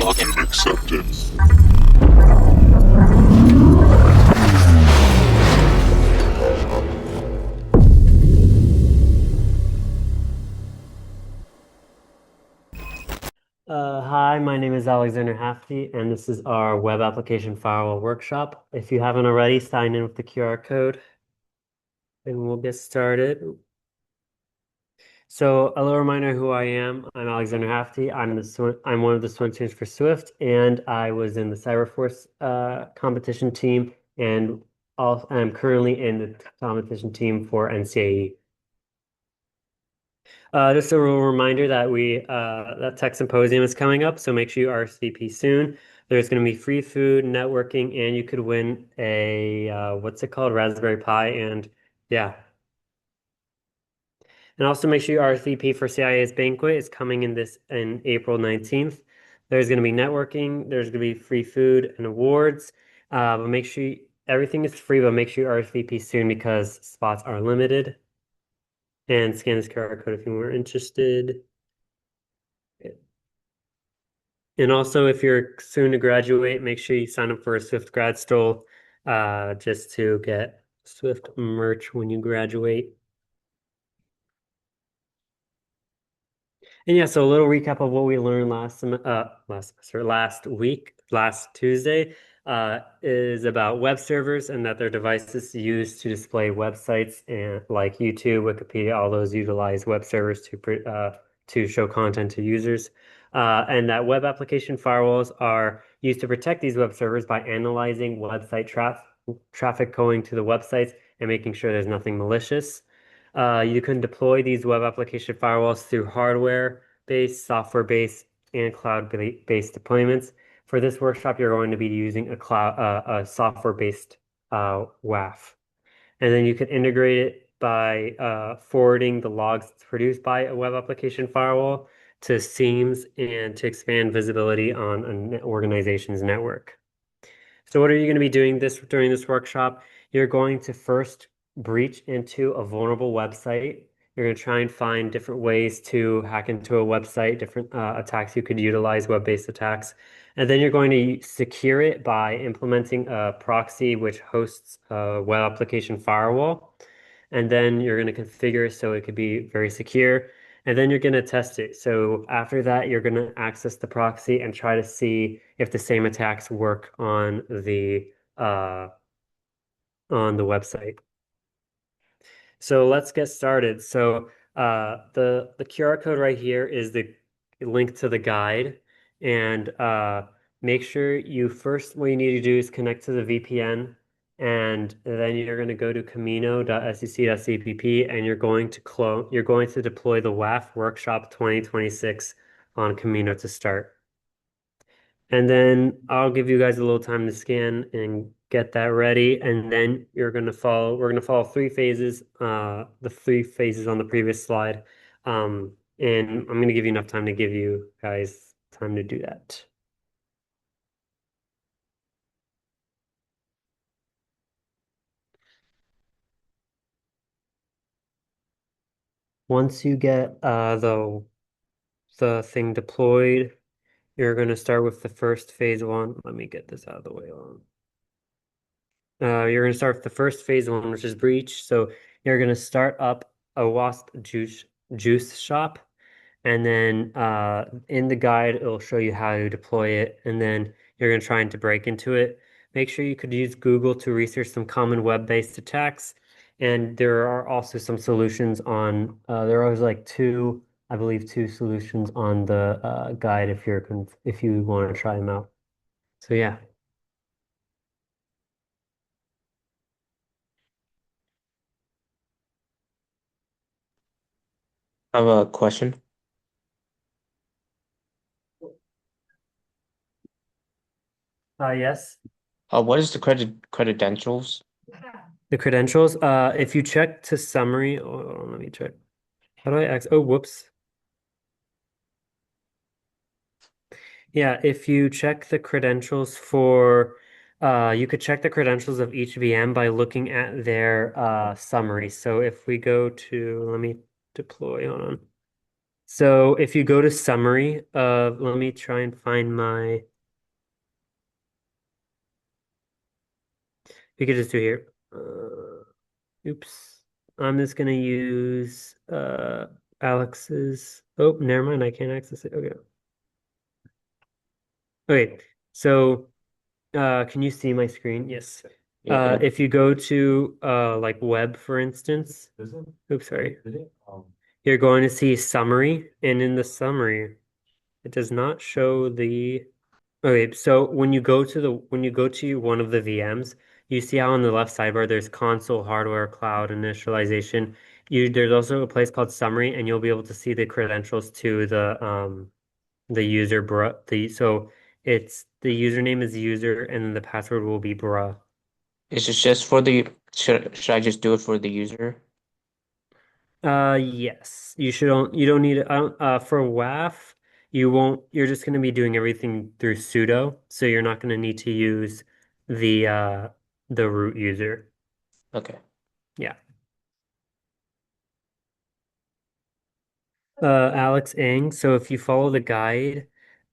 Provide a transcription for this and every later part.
Login accepted. Hi, my name is Alexander Hafty, and this is our web application firewall workshop. If you haven't already, sign in with the QR code, and we'll get started. So, a little reminder who I am. I'm Alexander Hafty. I'm one of the swim teams for Swift, and I was in the Cyberforce competition team, and I'm currently in the competition team for NCAE. Just a little reminder that that tech symposium is coming up, so make sure you RSVP soon. There's going to be free food, networking, and you could win a what's it called, Raspberry Pi, and yeah. And also make sure you RSVP for CIA's banquet. It's coming in April 19th. There's going to be networking. There's going to be free food and awards. But make sure everything is free, but make sure you RSVP soon because spots are limited. And scan this QR code if you were interested. And also, if you're soon to graduate, make sure you sign up for a Swift grad stole just to get Swift merch when you graduate. And yeah, so a little recap of what we learned last week, last Tuesday, is about web servers and that their devices used to display websites and like YouTube, Wikipedia, all those utilize web servers to show content to users. And that web application firewalls are used to protect these web servers by analyzing traffic going to the websites and making sure there's nothing malicious. You can deploy these web application firewalls through hardware-based, software-based, and cloud-based deployments. For this workshop, you're going to be using a software-based WAF. And then you can integrate it by forwarding the logs produced by a web application firewall to seams and to expand visibility on an organization's network. So what are you going to be doing during this workshop? You're going to first breach into a vulnerable website. You're going to try and find different ways to hack into a website, different attacks you could utilize, web-based attacks. And then you're going to secure it by implementing a proxy which hosts a web application firewall. And then you're going to configure it so it could be very secure. And then you're going to test it. So after that, you're going to access the proxy and try to see if the same attacks work uh, on the website. So let's get started. So the QR code right here is the link to the guide, and make sure what you need to do is connect to the VPN, and then you're going to go to camino.sec.cpp, and you're going to deploy the WAF Workshop 2026 on Camino to start. And then I'll give you guys a little time to scan and get that ready. And then we're gonna follow three phases, the three phases on the previous slide. And I'm gonna give you enough time to give you guys time to do that. Once you get the thing deployed, you're gonna start with the first phase one. Let me get this out of the way. You're going to start with the first phase one, which is breach. So you're going to start up a juice shop, and then in the guide, it'll show you how to deploy it, and then you're going to try and to break into it. Make sure you could use Google to research some common web-based attacks, and there are also some solutions on. There are like I believe, two solutions on the guide if you want to try them out. So yeah. I have a question. Yes. What is the credentials? The credentials, if you check to summary, oh, let me check. How do I access? Oh, whoops. Yeah, if you check the credentials you could check the credentials of each VM by looking at their summary. So if we go to, let me deploy, hold on. So if you go to summary of, let me try and find my, you could just do here. Oops. I'm just gonna use Alex's. Oh, never mind. I can't access it. Okay. Okay. So can you see my screen? Yes. Yeah. If you go to like web, for instance. Oops, sorry. You're going to see summary, and in the summary, it does not show the. Okay, so when you go to one of the VMs, you see how on the left sidebar there's console, hardware, cloud, initialization. There's also a place called summary, and you'll be able to see the credentials to the user br the so it's the username is user and then the password will be bruh. Is it just for the should I just do it for the user? Yes. You don't need it. I don't, for WAF, you won't, you're just going to be doing everything through sudo, so you're not going to need to use the uh the root user. Okay. Yeah. Alex Ng, so if you follow the guide,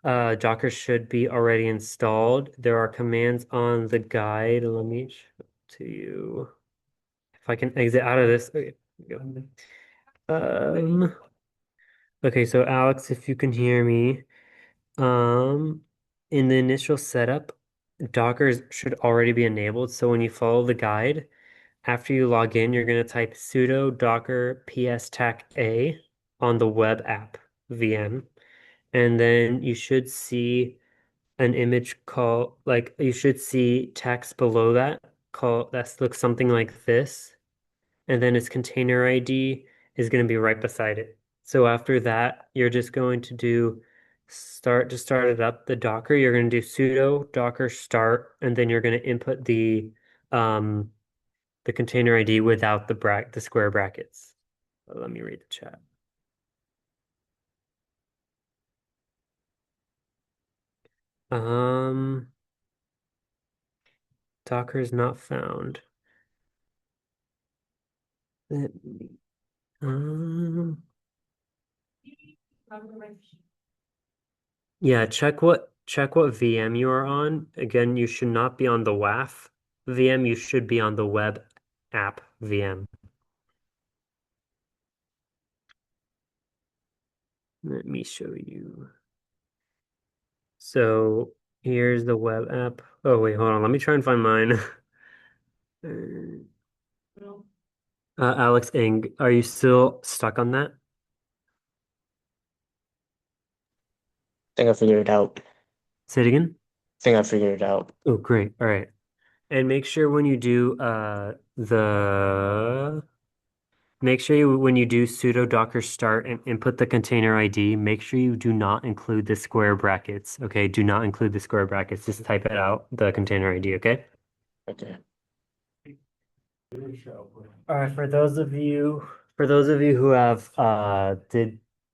Docker should be already installed. There are commands on the guide. Let me show it to you. If I can exit out of this. Okay, here we go. Okay, so Alex, if you can hear me. Um, in the initial setup, Docker should already be enabled. So when you follow the guide, after you log in, you're going to type sudo docker ps-tac a on the web app VM. And then you should see an image called, like, you should see text below that that looks something like this, and then its container ID is going to be right beside it. So after that, you're just going to do start it up, the Docker. You're going to do sudo docker start, and then you're going to input um the container ID without the square brackets. Let me read the chat. Um, Docker is not found. Let me, um, Yeah, check what VM you are on. Again, you should not be on the WAF VM. You should be on the web app VM. Let me show you. So here's the web app. Oh wait, hold on. Let me try and find mine. Alex Ing, are you still stuck on that? Think I figured it out. Say it again. Think I figured it out. Oh, great. All right. And make sure when you do the make sure you, when you do sudo docker start and input the container ID, make sure you do not include the square brackets. Okay, do not include the square brackets. Just type it out, the container ID, okay? Okay. All right, for those of you who have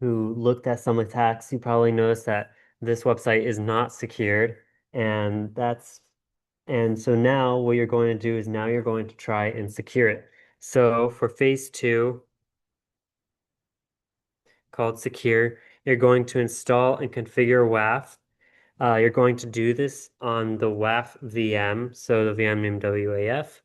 who looked at some attacks, you probably noticed that this website is not secured, and and so now what you're going to do is now you're going to try and secure it. So for phase two, called Secure. You're going to install and configure WAF. You're going to do this on the WAF VM, so the VM name WAF,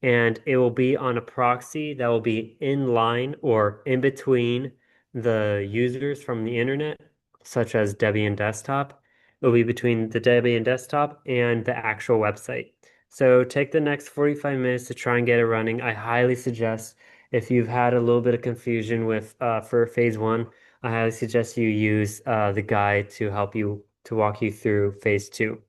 and it will be on a proxy that will be in line or in between the users from the internet, such as Debian Desktop. It will be between the Debian Desktop and the actual website. So take the next 45 minutes to try and get it running. I highly suggest if you've had a little bit of confusion with for phase one, I highly suggest you use the guide to help you to walk you through phase two.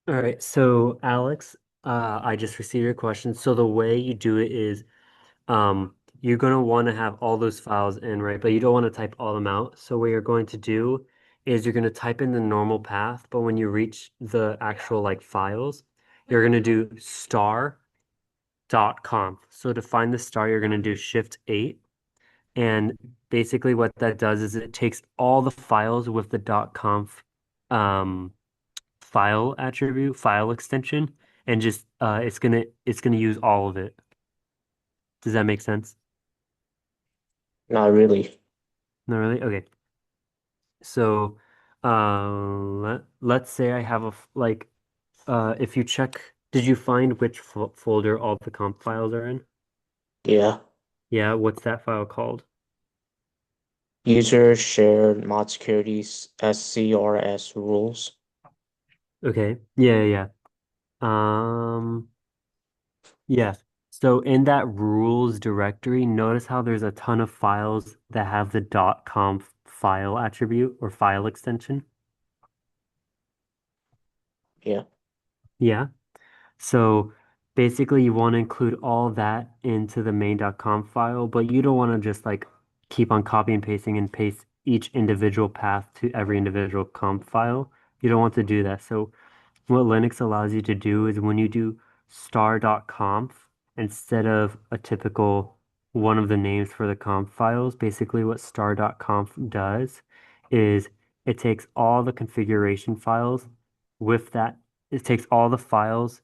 All right, so Alex, I just received your question. So the way you do it is you're going to want to have all those files in, right? But you don't want to type all them out. So what you're going to do is you're going to type in the normal path, but when you reach the actual like files, you're going to do star.conf. So to find the star, you're going to do Shift 8. And basically what that does is it takes all the files with the .conf um, file attribute, file extension, and just it's gonna use all of it. Does that make sense? Not really. No, really? Okay. So, let's say I have if you check, did you find which fo folder all the comp files are in? Yeah. Yeah, what's that file called? User shared mod securities SCRS rules. Okay. Yeah, yeah, yeah. Yeah. So in that rules directory, notice how there's a ton of files that have the .conf file attribute or file extension. Yeah. Yeah. So basically you want to include all that into the main.conf file, but you don't want to just like keep on copy and pasting and paste each individual path to every individual conf file. You don't want to do that. So what Linux allows you to do is when you do star.conf, instead of a typical one of the names for the conf files, basically what star.conf does is it takes all the configuration files with that, it takes all the files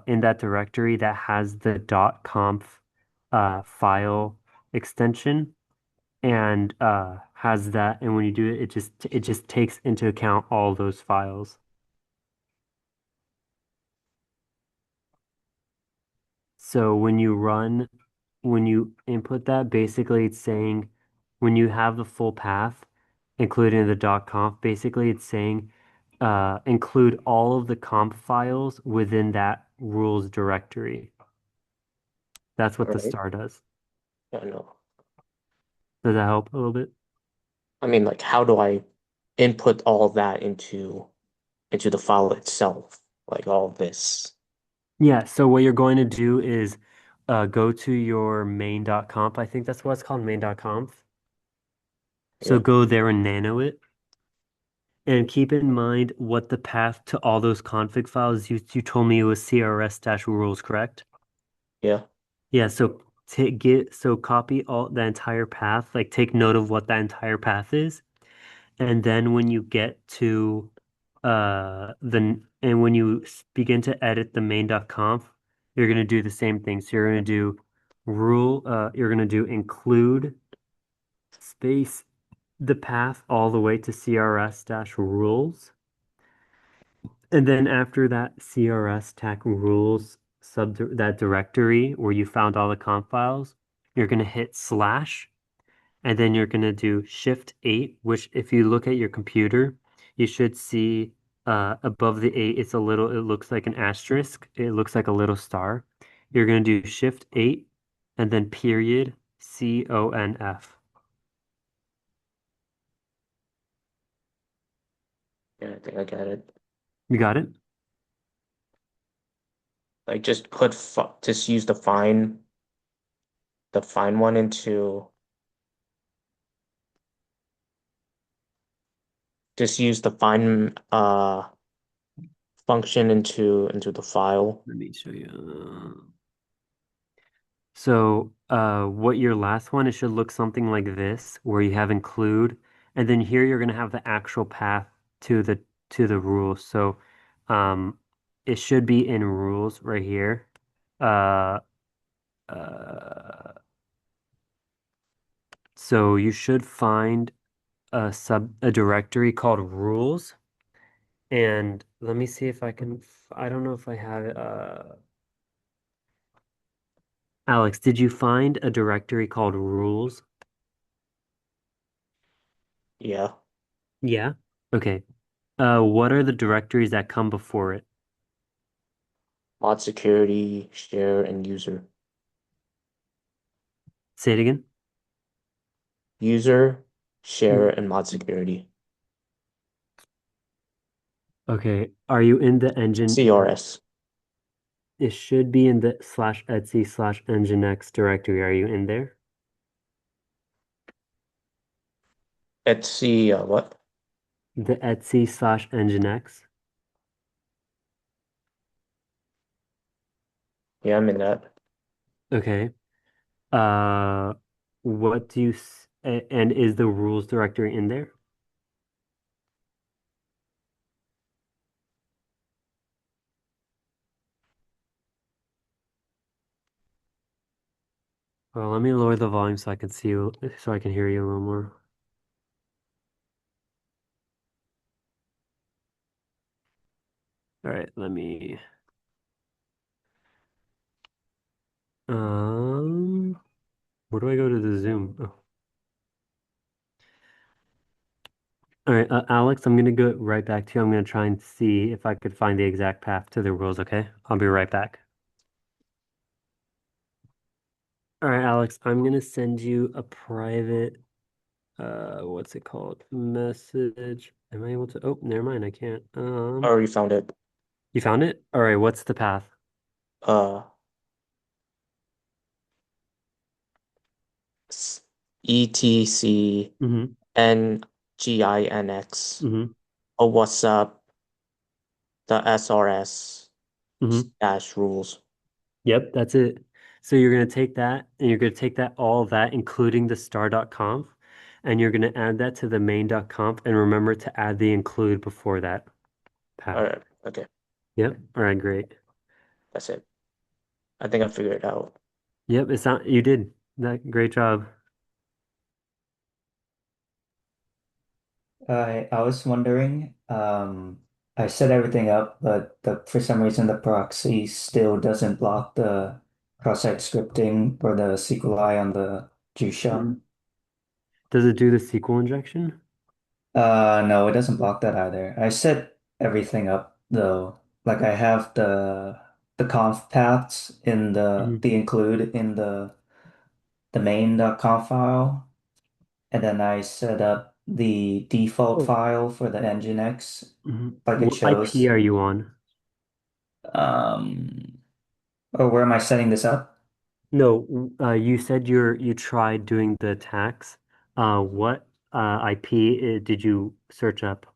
in that directory that has the .conf file extension and has that, and when you do it, it just takes into account all those files. So when you input that, basically it's saying when you have the full path, including the .conf, basically it's saying include all of the conf files within that rules directory. That's what All the right. star does. Yeah, no. Does that help a little bit? I mean, like, how do I input all that into the file itself? Like all this. Yeah, so what you're going to do is go to your main.conf. I think that's what it's called, main.conf. So Yeah. go there and nano it. And keep in mind what the path to all those config files you told me it was CRS-rules, correct? Yeah. Yeah, so copy all the entire path, like take note of what that entire path is, and then when you get to when you begin to edit the main.conf, you're gonna do the same thing. So you're gonna do you're gonna do include space the path all the way to CRS-rules. And then after that CRS tag rules that directory where you found all the conf files, you're going to hit slash and then you're going to do shift 8, which if you look at your computer, you should see above the 8, it looks like an asterisk. It looks like a little star. You're going to do shift 8 and then period CONF. Yeah, I think I got it. You got it? Like just use the find one into just use the find function into the file. Let me show you. So, what your last one, it should look something like this, where you have include, and then here you're gonna have the actual path to the rules. So, um, it should be in rules right here. Uh, uh, so you should find a directory called rules, and let me see if I can. I don't know if I have it. Alex, did you find a directory called rules? Yeah. Yeah. Okay. What are the directories that come before it? Mod security, share, and user. Say it again. User, share, Mm. and mod security. Okay. Are you in the engine? CRS. It should be in the slash etsy slash nginx directory. Are you in there? Etsy, what? The etsy slash nginx. Yeah, I'm in that. Okay. Uh, and is the rules directory in there? Well, let me lower the volume so I can see you, so I can hear you a little more. All right, let me. Um, where do I go to the Zoom? Oh. All right, Alex, I'm gonna go right back to you. I'm gonna try and see if I could find the exact path to the rules, okay? I'll be right back. All right, Alex, I'm gonna send you a private, what's it called? Message. Am I able to? Oh, never mind, I can't. I already found it. You found it? All right, what's the path? Uh, ETC Mm-hmm. NGINX. Mm-hmm. Oh, what's up? The SRS Mm-hmm. dash rules. Yep, that's it. So you're gonna take that and you're gonna take that all of that, including the star.conf, and you're gonna add that to the main.conf and remember to add the include before that All path. right. Okay. Yep. All right, great. That's it. I think I figured it out. Yep, it's not you did that great job. I was wondering, I set everything up, but for some reason the proxy still doesn't block the cross-site scripting or the SQLi on the G shop. Mhm. Does it do the SQL injection? No, it doesn't block that either. I set everything up though. Like I have the conf paths in Mhm. the include in the main.conf file, and then I set up the default Oh. file for the Nginx, like it What IP shows. are you on? Um, or where am I setting this up? No, you said you tried doing the tax. What IP did you search up?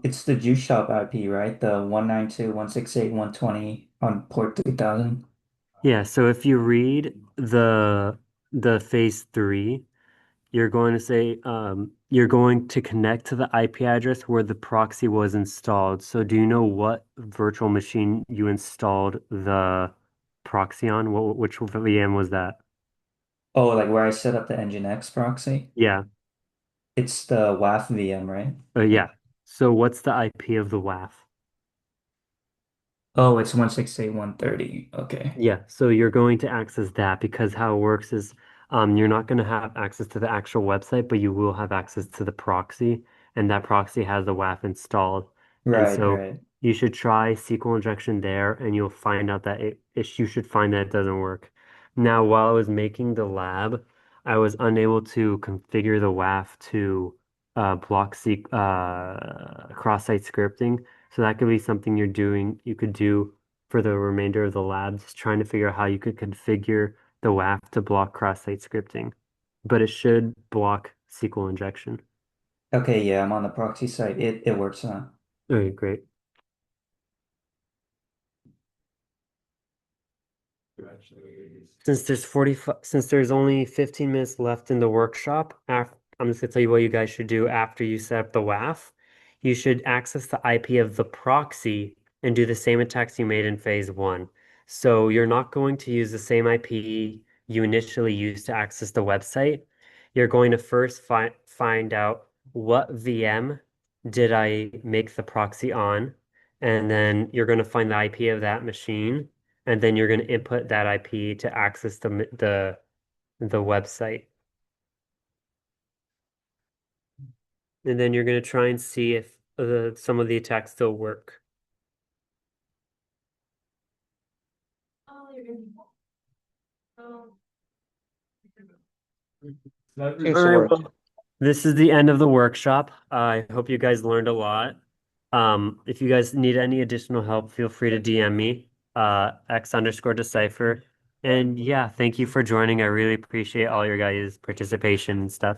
It's the juice shop IP, right? The 192.168.120 on port 3000. Yeah, so if you read the phase three, you're going to say you're going to connect to the IP address where the proxy was installed. So do you know what virtual machine you installed the proxy on? Which VM was that? Oh, like where I set up the Nginx proxy? Yeah. It's the WAF VM, right? Yeah. So what's the IP of the WAF? Oh, it's 168.130. Okay. Yeah, so you're going to access that because how it works is you're not going to have access to the actual website, but you will have access to the proxy, and that proxy has the WAF installed. And Right, so right. you should try SQL injection there, and you'll find out that you should find that it doesn't work. Now, while I was making the lab, I was unable to configure the WAF to block cross-site scripting. So that could be something you could do for the remainder of the labs, trying to figure out how you could configure the WAF to block cross-site scripting, but it should block SQL injection. Okay, yeah, I'm on the proxy site. It works now. Okay, great. Since there's only 15 minutes left in the workshop, I'm just gonna tell you what you guys should do after you set up the WAF. You should access the IP of the proxy and do the same attacks you made in phase one. So you're not going to use the same IP you initially used to access the website. You're going to first find out what VM did I make the proxy on, and then you're going to find the IP of that machine and then you're going to input that IP to access the website. And then you're going to try and see if some of the attacks still work. All Seems to right, work. well, this is the end of the workshop. I hope you guys learned a lot. If you guys need any additional help, feel free to DM me, X_decipher. And yeah, thank you for joining. I really appreciate all your guys' participation and stuff.